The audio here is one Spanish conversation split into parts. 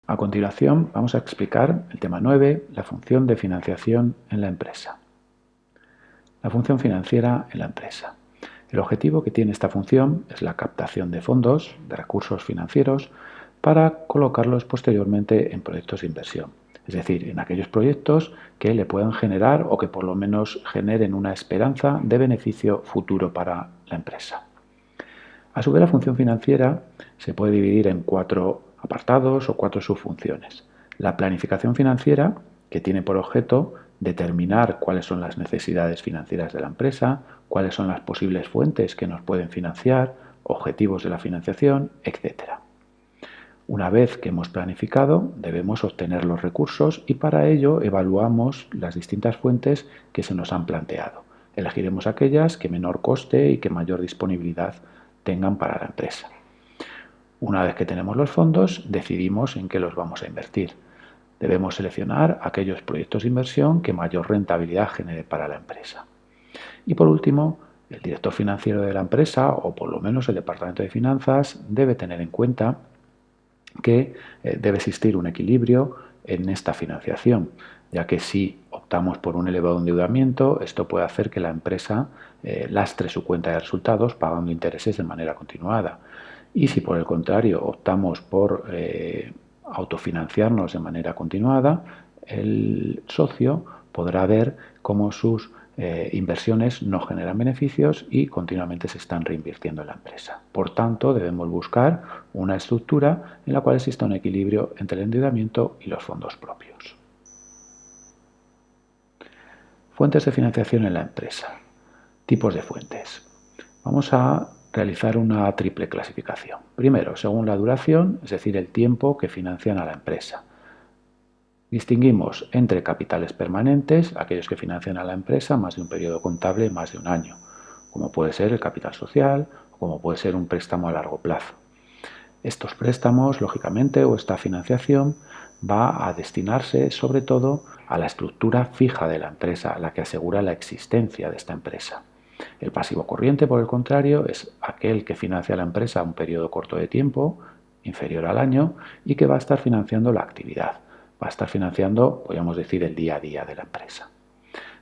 A continuación vamos a explicar el tema 9, la función de financiación en la empresa. La función financiera en la empresa. El objetivo que tiene esta función es la captación de fondos, de recursos financieros, para colocarlos posteriormente en proyectos de inversión. Es decir, en aquellos proyectos que le puedan generar o que por lo menos generen una esperanza de beneficio futuro para la empresa. A su vez, la función financiera se puede dividir en 4 apartados o 4 subfunciones. La planificación financiera, que tiene por objeto determinar cuáles son las necesidades financieras de la empresa, cuáles son las posibles fuentes que nos pueden financiar, objetivos de la financiación, etc. Una vez que hemos planificado, debemos obtener los recursos y para ello evaluamos las distintas fuentes que se nos han planteado. Elegiremos aquellas que menor coste y que mayor disponibilidad tengan para la empresa. Una vez que tenemos los fondos, decidimos en qué los vamos a invertir. Debemos seleccionar aquellos proyectos de inversión que mayor rentabilidad genere para la empresa. Y por último, el director financiero de la empresa, o por lo menos el departamento de finanzas, debe tener en cuenta que debe existir un equilibrio en esta financiación, ya que si optamos por un elevado endeudamiento, esto puede hacer que la empresa lastre su cuenta de resultados pagando intereses de manera continuada. Y si por el contrario optamos por autofinanciarnos de manera continuada, el socio podrá ver cómo sus inversiones no generan beneficios y continuamente se están reinvirtiendo en la empresa. Por tanto, debemos buscar una estructura en la cual exista un equilibrio entre el endeudamiento y los fondos propios. Fuentes de financiación en la empresa. Tipos de fuentes. Vamos a realizar una triple clasificación. Primero, según la duración, es decir, el tiempo que financian a la empresa. Distinguimos entre capitales permanentes, aquellos que financian a la empresa más de un periodo contable más de un año, como puede ser el capital social o como puede ser un préstamo a largo plazo. Estos préstamos, lógicamente, o esta financiación va a destinarse sobre todo a la estructura fija de la empresa, la que asegura la existencia de esta empresa. El pasivo corriente, por el contrario, es aquel que financia a la empresa a un periodo corto de tiempo, inferior al año, y que va a estar financiando la actividad. Va a estar financiando, podríamos decir, el día a día de la empresa.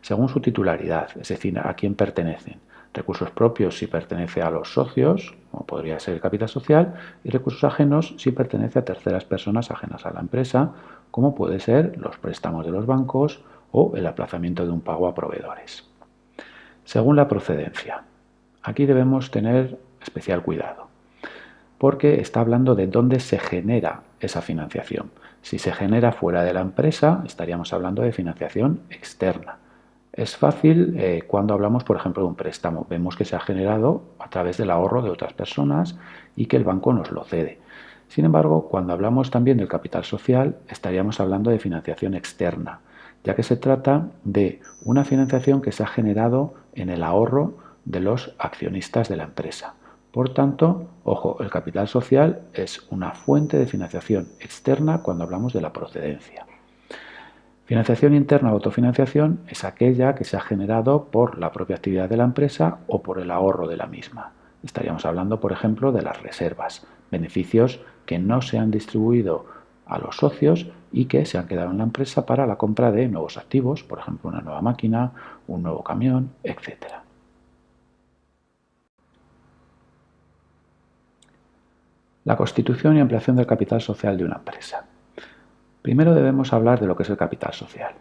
Según su titularidad, es decir, a quién pertenecen. Recursos propios si pertenece a los socios, como podría ser el capital social, y recursos ajenos si pertenece a terceras personas ajenas a la empresa, como puede ser los préstamos de los bancos o el aplazamiento de un pago a proveedores. Según la procedencia, aquí debemos tener especial cuidado, porque está hablando de dónde se genera esa financiación. Si se genera fuera de la empresa, estaríamos hablando de financiación externa. Es fácil cuando hablamos, por ejemplo, de un préstamo. Vemos que se ha generado a través del ahorro de otras personas y que el banco nos lo cede. Sin embargo, cuando hablamos también del capital social, estaríamos hablando de financiación externa, ya que se trata de una financiación que se ha generado en el ahorro de los accionistas de la empresa. Por tanto, ojo, el capital social es una fuente de financiación externa cuando hablamos de la procedencia. Financiación interna o autofinanciación es aquella que se ha generado por la propia actividad de la empresa o por el ahorro de la misma. Estaríamos hablando, por ejemplo, de las reservas, beneficios que no se han distribuido a los socios y que se han quedado en la empresa para la compra de nuevos activos, por ejemplo, una nueva máquina, un nuevo camión, etc. La constitución y ampliación del capital social de una empresa. Primero debemos hablar de lo que es el capital social.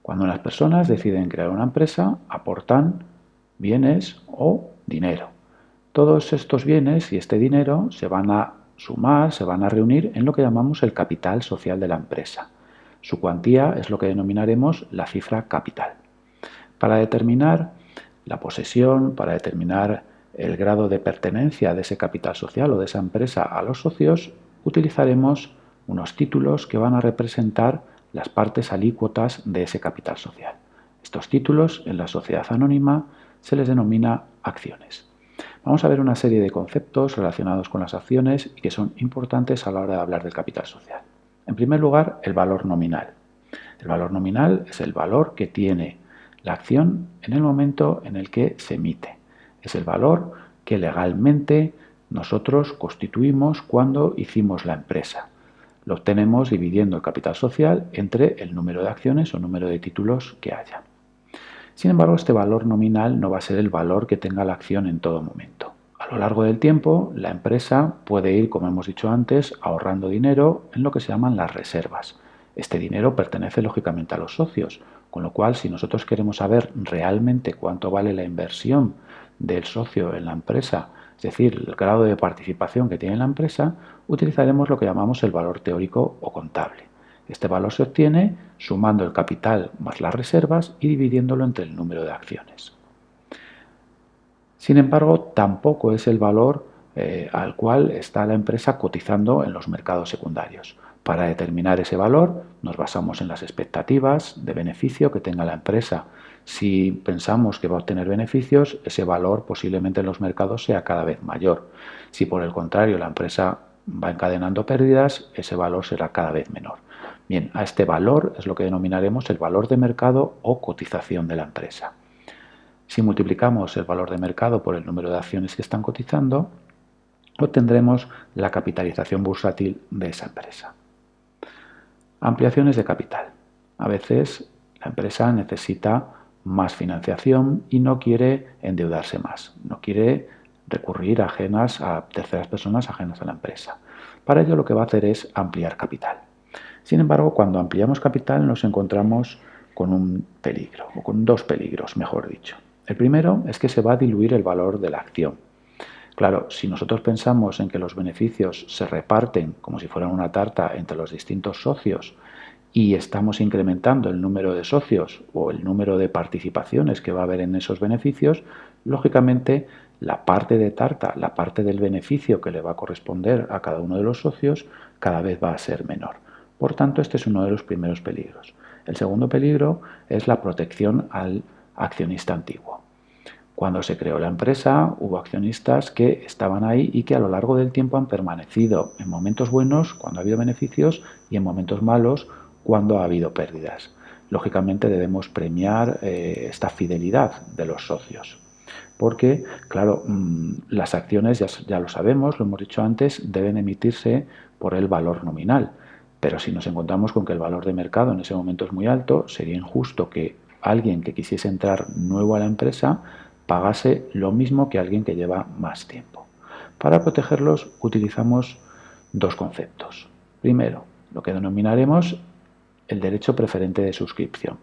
Cuando unas personas deciden crear una empresa, aportan bienes o dinero. Todos estos bienes y este dinero se van a sumar, se van a reunir en lo que llamamos el capital social de la empresa. Su cuantía es lo que denominaremos la cifra capital. Para determinar la posesión, para determinar el grado de pertenencia de ese capital social o de esa empresa a los socios, utilizaremos unos títulos que van a representar las partes alícuotas de ese capital social. Estos títulos en la sociedad anónima se les denomina acciones. Vamos a ver una serie de conceptos relacionados con las acciones y que son importantes a la hora de hablar del capital social. En primer lugar, el valor nominal. El valor nominal es el valor que tiene la acción en el momento en el que se emite. Es el valor que legalmente nosotros constituimos cuando hicimos la empresa. Lo obtenemos dividiendo el capital social entre el número de acciones o número de títulos que haya. Sin embargo, este valor nominal no va a ser el valor que tenga la acción en todo momento. A lo largo del tiempo, la empresa puede ir, como hemos dicho antes, ahorrando dinero en lo que se llaman las reservas. Este dinero pertenece lógicamente a los socios, con lo cual si nosotros queremos saber realmente cuánto vale la inversión del socio en la empresa, es decir, el grado de participación que tiene en la empresa, utilizaremos lo que llamamos el valor teórico o contable. Este valor se obtiene sumando el capital más las reservas y dividiéndolo entre el número de acciones. Sin embargo, tampoco es el valor al cual está la empresa cotizando en los mercados secundarios. Para determinar ese valor nos basamos en las expectativas de beneficio que tenga la empresa. Si pensamos que va a obtener beneficios, ese valor posiblemente en los mercados sea cada vez mayor. Si por el contrario la empresa va encadenando pérdidas, ese valor será cada vez menor. Bien, a este valor es lo que denominaremos el valor de mercado o cotización de la empresa. Si multiplicamos el valor de mercado por el número de acciones que están cotizando, obtendremos la capitalización bursátil de esa empresa. Ampliaciones de capital. A veces la empresa necesita más financiación y no quiere endeudarse más, no quiere recurrir a terceras personas ajenas a la empresa. Para ello lo que va a hacer es ampliar capital. Sin embargo, cuando ampliamos capital nos encontramos con un peligro, o con dos peligros, mejor dicho. El primero es que se va a diluir el valor de la acción. Claro, si nosotros pensamos en que los beneficios se reparten como si fueran una tarta entre los distintos socios y estamos incrementando el número de socios o el número de participaciones que va a haber en esos beneficios, lógicamente la parte de tarta, la parte del beneficio que le va a corresponder a cada uno de los socios, cada vez va a ser menor. Por tanto, este es uno de los primeros peligros. El segundo peligro es la protección al accionista antiguo. Cuando se creó la empresa, hubo accionistas que estaban ahí y que a lo largo del tiempo han permanecido en momentos buenos, cuando ha habido beneficios, y en momentos malos, cuando ha habido pérdidas. Lógicamente debemos premiar esta fidelidad de los socios. Porque, claro, las acciones, ya lo sabemos, lo hemos dicho antes, deben emitirse por el valor nominal. Pero si nos encontramos con que el valor de mercado en ese momento es muy alto, sería injusto que alguien que quisiese entrar nuevo a la empresa pagase lo mismo que alguien que lleva más tiempo. Para protegerlos utilizamos dos conceptos. Primero, lo que denominaremos el derecho preferente de suscripción.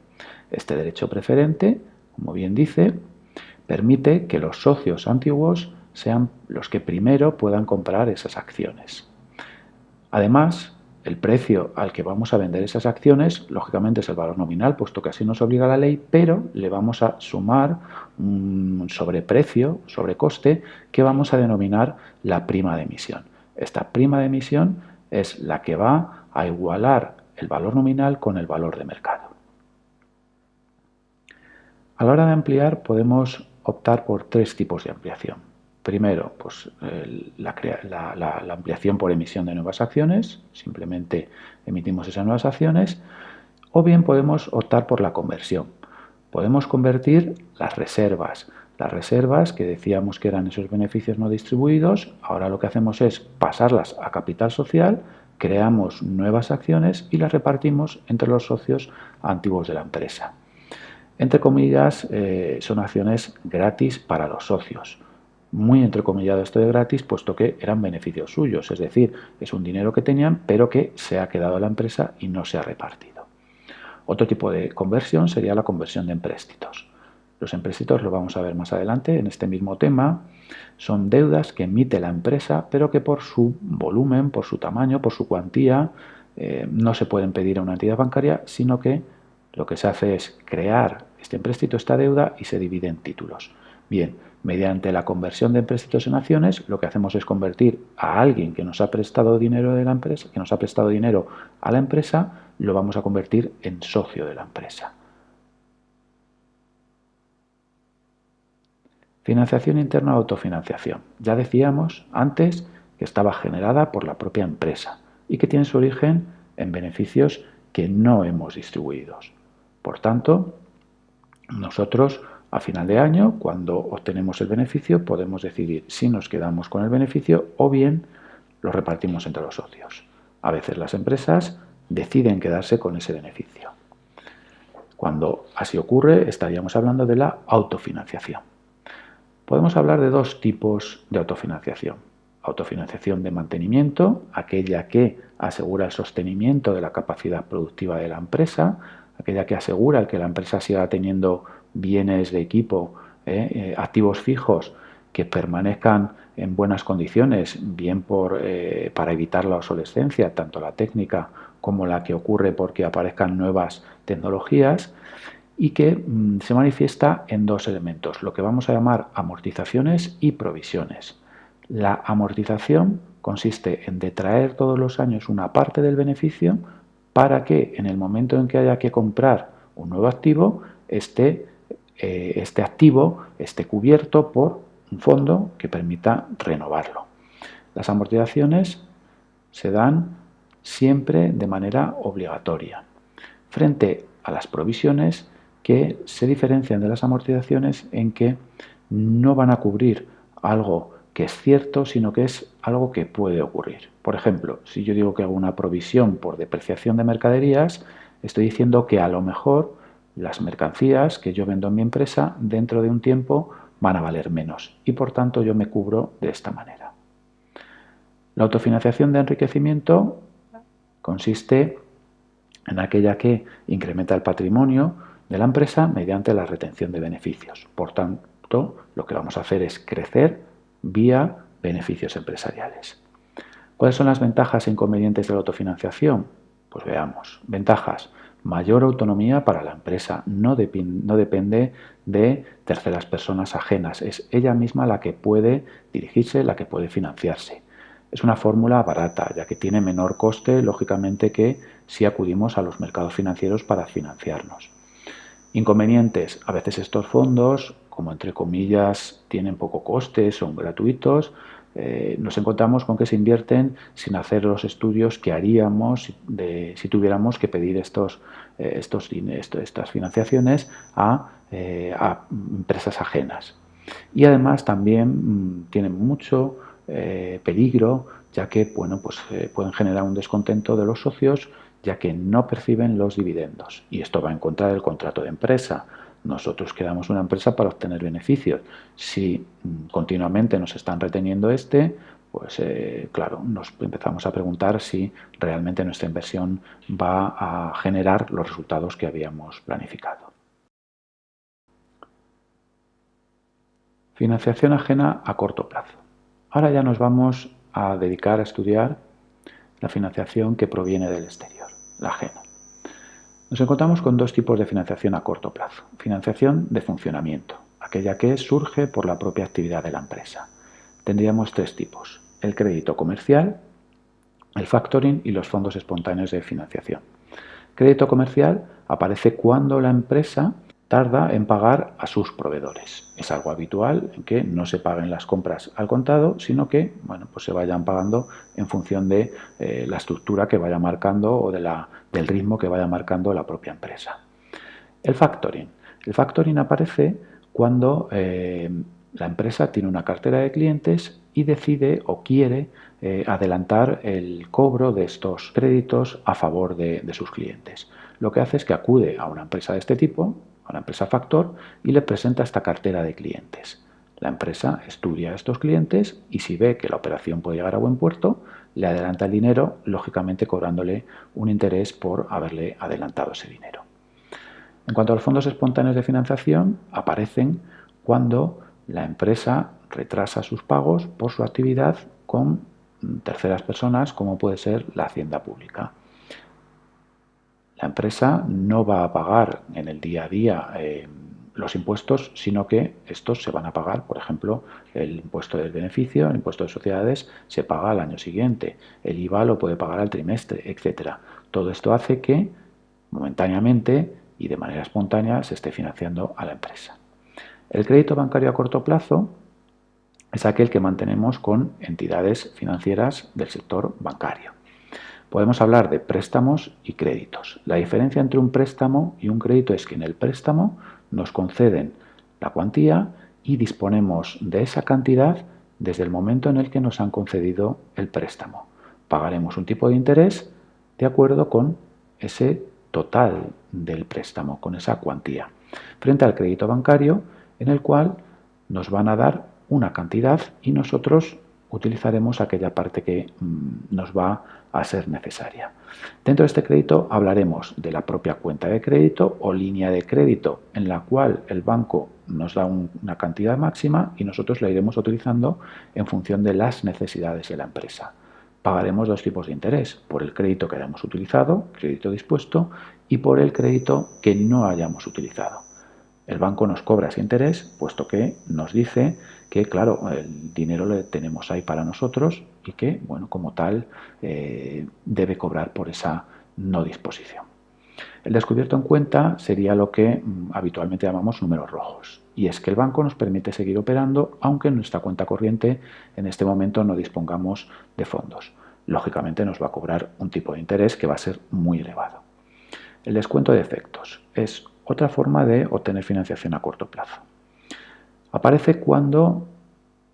Este derecho preferente, como bien dice, permite que los socios antiguos sean los que primero puedan comprar esas acciones. Además, el precio al que vamos a vender esas acciones, lógicamente es el valor nominal, puesto que así nos obliga la ley, pero le vamos a sumar un sobreprecio, sobrecoste, que vamos a denominar la prima de emisión. Esta prima de emisión es la que va a igualar el valor nominal con el valor de mercado. A la hora de ampliar podemos optar por tres tipos de ampliación. Primero, pues, la ampliación por emisión de nuevas acciones, simplemente emitimos esas nuevas acciones, o bien podemos optar por la conversión. Podemos convertir las reservas que decíamos que eran esos beneficios no distribuidos, ahora lo que hacemos es pasarlas a capital social, creamos nuevas acciones y las repartimos entre los socios antiguos de la empresa. Entre comillas, son acciones gratis para los socios. Muy entrecomillado esto de gratis, puesto que eran beneficios suyos, es decir, es un dinero que tenían, pero que se ha quedado en la empresa y no se ha repartido. Otro tipo de conversión sería la conversión de empréstitos. Los empréstitos lo vamos a ver más adelante en este mismo tema. Son deudas que emite la empresa, pero que por su volumen, por su tamaño, por su cuantía, no se pueden pedir a una entidad bancaria, sino que lo que se hace es crear este empréstito, esta deuda, y se divide en títulos. Bien, mediante la conversión de empréstitos en acciones, lo que hacemos es convertir a alguien que nos ha prestado dinero de la empresa, que nos ha prestado dinero a la empresa, lo vamos a convertir en socio de la empresa. Financiación interna o autofinanciación. Ya decíamos antes que estaba generada por la propia empresa y que tiene su origen en beneficios que no hemos distribuido. Por tanto, nosotros a final de año, cuando obtenemos el beneficio, podemos decidir si nos quedamos con el beneficio o bien lo repartimos entre los socios. A veces las empresas deciden quedarse con ese beneficio. Cuando así ocurre, estaríamos hablando de la autofinanciación. Podemos hablar de dos tipos de autofinanciación. Autofinanciación de mantenimiento, aquella que asegura el sostenimiento de la capacidad productiva de la empresa, aquella que asegura que la empresa siga teniendo bienes de equipo, activos fijos que permanezcan en buenas condiciones, bien para evitar la obsolescencia, tanto la técnica como la que ocurre porque aparezcan nuevas tecnologías, y que se manifiesta en dos elementos, lo que vamos a llamar amortizaciones y provisiones. La amortización consiste en detraer todos los años una parte del beneficio para que en el momento en que haya que comprar un nuevo activo, este activo esté cubierto por un fondo que permita renovarlo. Las amortizaciones se dan siempre de manera obligatoria. Frente a las provisiones, que se diferencian de las amortizaciones en que no van a cubrir algo que es cierto, sino que es algo que puede ocurrir. Por ejemplo, si yo digo que hago una provisión por depreciación de mercaderías, estoy diciendo que a lo mejor las mercancías que yo vendo en mi empresa dentro de un tiempo van a valer menos y por tanto yo me cubro de esta manera. La autofinanciación de enriquecimiento consiste en aquella que incrementa el patrimonio de la empresa mediante la retención de beneficios. Por tanto, lo que vamos a hacer es crecer vía beneficios empresariales. ¿Cuáles son las ventajas e inconvenientes de la autofinanciación? Pues veamos. Ventajas. Mayor autonomía para la empresa. No depende de terceras personas ajenas. Es ella misma la que puede dirigirse, la que puede financiarse. Es una fórmula barata, ya que tiene menor coste, lógicamente, que si acudimos a los mercados financieros para financiarnos. Inconvenientes. A veces estos fondos, como entre comillas, tienen poco coste, son gratuitos. Nos encontramos con que se invierten sin hacer los estudios que haríamos si tuviéramos que pedir estas financiaciones a empresas ajenas. Y además también tienen mucho peligro, ya que pueden generar un descontento de los socios, ya que no perciben los dividendos. Y esto va en contra del contrato de empresa. Nosotros creamos una empresa para obtener beneficios. Si continuamente nos están reteniendo pues claro, nos empezamos a preguntar si realmente nuestra inversión va a generar los resultados que habíamos planificado. Financiación ajena a corto plazo. Ahora ya nos vamos a dedicar a estudiar la financiación que proviene del exterior, la ajena. Nos encontramos con dos tipos de financiación a corto plazo. Financiación de funcionamiento, aquella que surge por la propia actividad de la empresa. Tendríamos tres tipos: el crédito comercial, el factoring y los fondos espontáneos de financiación. Crédito comercial aparece cuando la empresa tarda en pagar a sus proveedores. Es algo habitual en que no se paguen las compras al contado, sino que pues se vayan pagando en función de la estructura que vaya marcando o del ritmo que vaya marcando la propia empresa. El factoring. El factoring aparece cuando la empresa tiene una cartera de clientes y decide o quiere adelantar el cobro de estos créditos a favor de sus clientes. Lo que hace es que acude a una empresa de este tipo, a una empresa factor, y le presenta esta cartera de clientes. La empresa estudia a estos clientes y si ve que la operación puede llegar a buen puerto, le adelanta el dinero, lógicamente cobrándole un interés por haberle adelantado ese dinero. En cuanto a los fondos espontáneos de financiación, aparecen cuando la empresa retrasa sus pagos por su actividad con terceras personas, como puede ser la hacienda pública. La empresa no va a pagar en el día a día los impuestos, sino que estos se van a pagar. Por ejemplo, el impuesto del beneficio, el impuesto de sociedades se paga al año siguiente, el IVA lo puede pagar al trimestre, etc. Todo esto hace que momentáneamente y de manera espontánea se esté financiando a la empresa. El crédito bancario a corto plazo es aquel que mantenemos con entidades financieras del sector bancario. Podemos hablar de préstamos y créditos. La diferencia entre un préstamo y un crédito es que en el préstamo nos conceden la cuantía y disponemos de esa cantidad desde el momento en el que nos han concedido el préstamo. pagaremos un tipo de interés de acuerdo con ese total del préstamo, con esa cuantía, frente al crédito bancario en el cual nos van a dar una cantidad y nosotros utilizaremos aquella parte que nos va a ser necesaria. Dentro de este crédito hablaremos de la propia cuenta de crédito o línea de crédito en la cual el banco nos da una cantidad máxima y nosotros la iremos utilizando en función de las necesidades de la empresa. Pagaremos dos tipos de interés, por el crédito que hayamos utilizado, crédito dispuesto, y por el crédito que no hayamos utilizado. El banco nos cobra ese interés, puesto que nos dice que, claro, el dinero lo tenemos ahí para nosotros y que, bueno, como tal, debe cobrar por esa no disposición. El descubierto en cuenta sería lo que habitualmente llamamos números rojos, y es que el banco nos permite seguir operando aunque en nuestra cuenta corriente en este momento no dispongamos de fondos. Lógicamente nos va a cobrar un tipo de interés que va a ser muy elevado. El descuento de efectos es otra forma de obtener financiación a corto plazo. Aparece cuando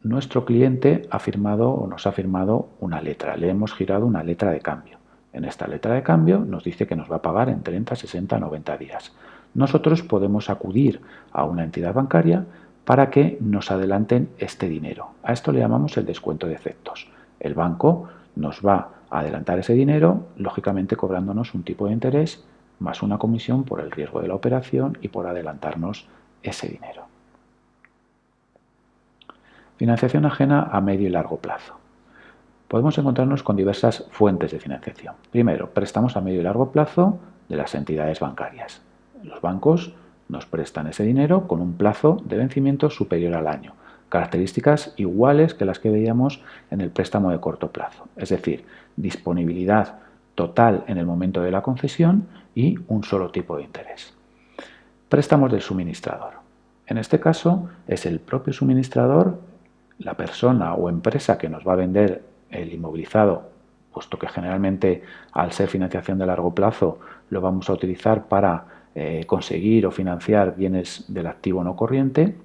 nuestro cliente ha firmado o nos ha firmado una letra, le hemos girado una letra de cambio. En esta letra de cambio nos dice que nos va a pagar en 30, 60, 90 días. Nosotros podemos acudir a una entidad bancaria para que nos adelanten este dinero. A esto le llamamos el descuento de efectos. El banco nos va a adelantar ese dinero, lógicamente cobrándonos un tipo de interés más una comisión por el riesgo de la operación y por adelantarnos ese dinero. Financiación ajena a medio y largo plazo. Podemos encontrarnos con diversas fuentes de financiación. Primero, préstamos a medio y largo plazo de las entidades bancarias. Los bancos nos prestan ese dinero con un plazo de vencimiento superior al año, características iguales que las que veíamos en el préstamo de corto plazo, es decir, disponibilidad total en el momento de la concesión y un solo tipo de interés. Préstamos del suministrador. En este caso es el propio suministrador, la persona o empresa que nos va a vender el inmovilizado, puesto que generalmente al ser financiación de largo plazo lo vamos a utilizar para conseguir o financiar bienes del activo no corriente.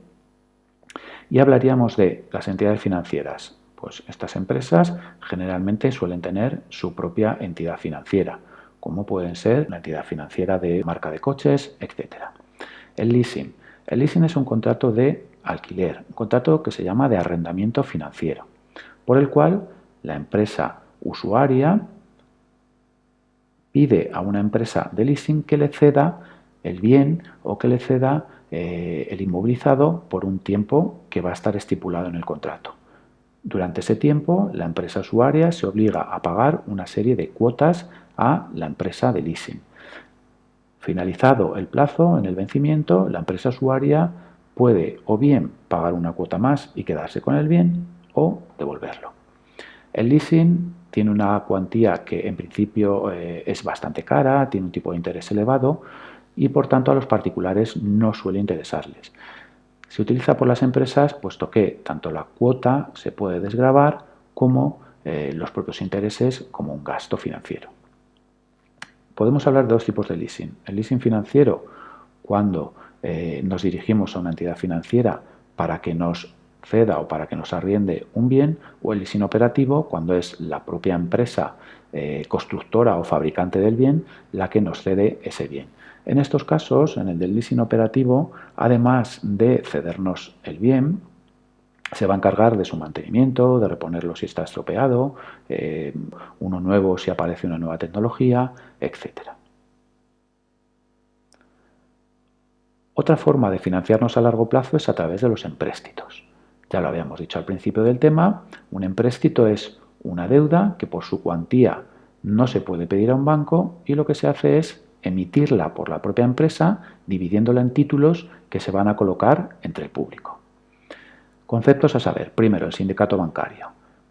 Y hablaríamos de las entidades financieras. Pues estas empresas generalmente suelen tener su propia entidad financiera, como pueden ser una entidad financiera de marca de coches, etc. El leasing. El leasing es un contrato de alquiler, un contrato que se llama de arrendamiento financiero, por el cual la empresa usuaria pide a una empresa de leasing que le ceda el bien o que le ceda el inmovilizado por un tiempo que va a estar estipulado en el contrato. Durante ese tiempo, la empresa usuaria se obliga a pagar una serie de cuotas a la empresa de leasing. Finalizado el plazo, en el vencimiento, la empresa usuaria puede o bien pagar una cuota más y quedarse con el bien o devolverlo. El leasing tiene una cuantía que en principio es bastante cara, tiene un tipo de interés elevado y por tanto a los particulares no suele interesarles. Se utiliza por las empresas puesto que tanto la cuota se puede desgravar como los propios intereses como un gasto financiero. Podemos hablar de dos tipos de leasing. El leasing financiero, cuando nos dirigimos a una entidad financiera para que nos ceda o para que nos arriende un bien, o el leasing operativo, cuando es la propia empresa constructora o fabricante del bien la que nos cede ese bien. En estos casos, en el del leasing operativo, además de cedernos el bien, se va a encargar de su mantenimiento, de reponerlo si está estropeado, uno nuevo si aparece una nueva tecnología, etc. Otra forma de financiarnos a largo plazo es a través de los empréstitos. Ya lo habíamos dicho al principio del tema, un empréstito es una deuda que por su cuantía no se puede pedir a un banco y lo que se hace es emitirla por la propia empresa, dividiéndola en títulos que se van a colocar entre el público. Conceptos a saber. Primero, el sindicato bancario.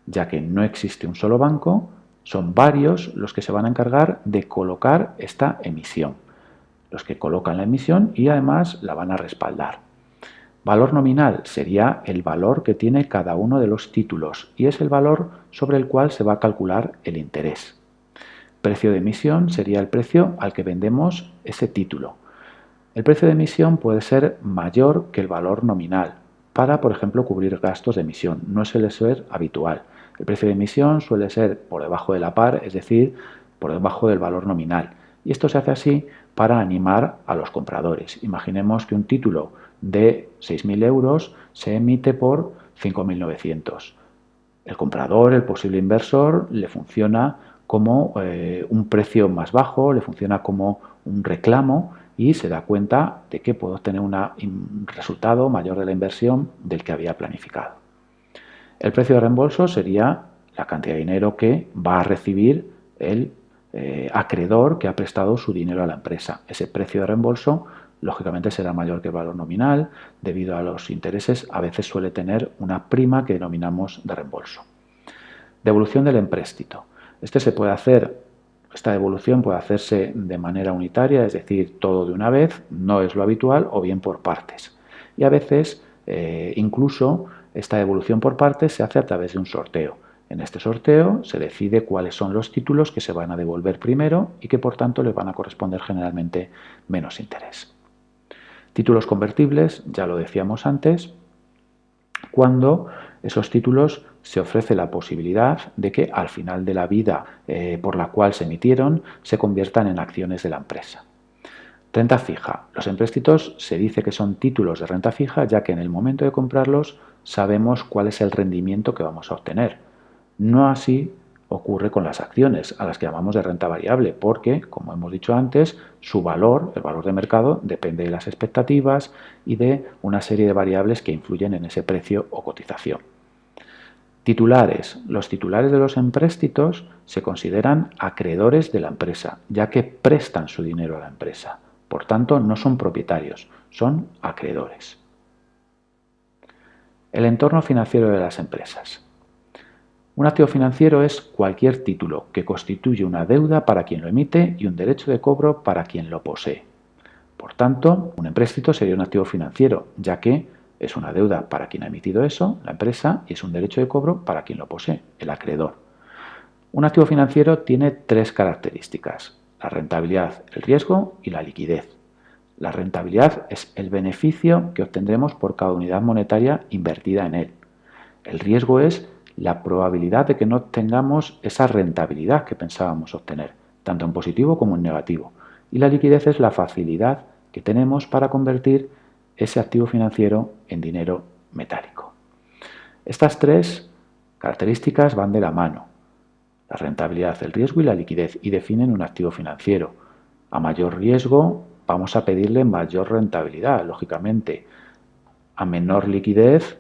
Ya que no existe un solo banco, son varios los que se van a encargar de colocar esta emisión. Los que colocan la emisión y además la van a respaldar. Valor nominal sería el valor que tiene cada uno de los títulos y es el valor sobre el cual se va a calcular el interés. Precio de emisión sería el precio al que vendemos ese título. El precio de emisión puede ser mayor que el valor nominal para, por ejemplo, cubrir gastos de emisión. No suele ser habitual. El precio de emisión suele ser por debajo de la par, es decir, por debajo del valor nominal. Y esto se hace así para animar a los compradores. Imaginemos que un título de 6.000 euros se emite por 5.900. El comprador, el posible inversor, le funciona como un precio más bajo, le funciona como un reclamo y se da cuenta de que puede obtener un resultado mayor de la inversión del que había planificado. El precio de reembolso sería la cantidad de dinero que va a recibir el acreedor que ha prestado su dinero a la empresa. Ese precio de reembolso lógicamente será mayor que el valor nominal. Debido a los intereses, a veces suele tener una prima que denominamos de reembolso. Devolución del empréstito. Esta devolución puede hacerse de manera unitaria, es decir, todo de una vez, no es lo habitual, o bien por partes. Y a veces, incluso, esta devolución por partes se hace a través de un sorteo. En este sorteo se decide cuáles son los títulos que se van a devolver primero y que por tanto les van a corresponder generalmente menos interés. Títulos convertibles, ya lo decíamos antes, cuando esos títulos se ofrece la posibilidad de que al final de la vida por la cual se emitieron se conviertan en acciones de la empresa. Renta fija. Los empréstitos se dice que son títulos de renta fija ya que en el momento de comprarlos sabemos cuál es el rendimiento que vamos a obtener. No así ocurre con las acciones, a las que llamamos de renta variable, porque, como hemos dicho antes, su valor, el valor de mercado, depende de las expectativas y de una serie de variables que influyen en ese precio o cotización. Titulares. Los titulares de los empréstitos se consideran acreedores de la empresa, ya que prestan su dinero a la empresa. Por tanto, no son propietarios, son acreedores. El entorno financiero de las empresas. Un activo financiero es cualquier título que constituye una deuda para quien lo emite y un derecho de cobro para quien lo posee. Por tanto, un empréstito sería un activo financiero, ya que es una deuda para quien ha emitido eso, la empresa, y es un derecho de cobro para quien lo posee, el acreedor. Un activo financiero tiene tres características: la rentabilidad, el riesgo y la liquidez. La rentabilidad es el beneficio que obtendremos por cada unidad monetaria invertida en él. El riesgo es la probabilidad de que no obtengamos esa rentabilidad que pensábamos obtener, tanto en positivo como en negativo. Y la liquidez es la facilidad que tenemos para convertir ese activo financiero en dinero metálico. Estas tres características van de la mano: la rentabilidad, el riesgo y la liquidez, y definen un activo financiero. A mayor riesgo vamos a pedirle mayor rentabilidad, lógicamente. A menor liquidez,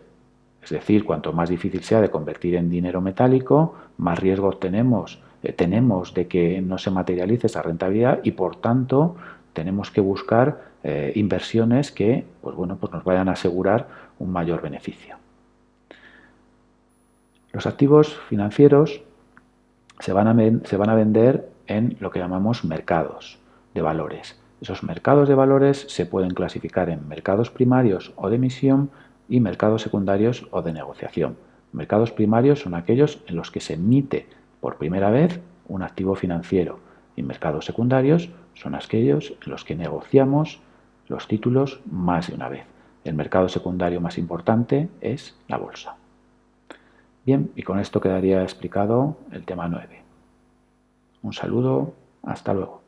es decir, cuanto más difícil sea de convertir en dinero metálico, más riesgo tenemos de que no se materialice esa rentabilidad y por tanto tenemos que buscar inversiones que pues nos vayan a asegurar un mayor beneficio. Los activos financieros se van a vender en lo que llamamos mercados de valores. Esos mercados de valores se pueden clasificar en mercados primarios o de emisión y mercados secundarios o de negociación. Mercados primarios son aquellos en los que se emite por primera vez un activo financiero y mercados secundarios son aquellos en los que negociamos los títulos más de una vez. El mercado secundario más importante es la bolsa. Bien, y con esto quedaría explicado el tema 9. Un saludo, hasta luego.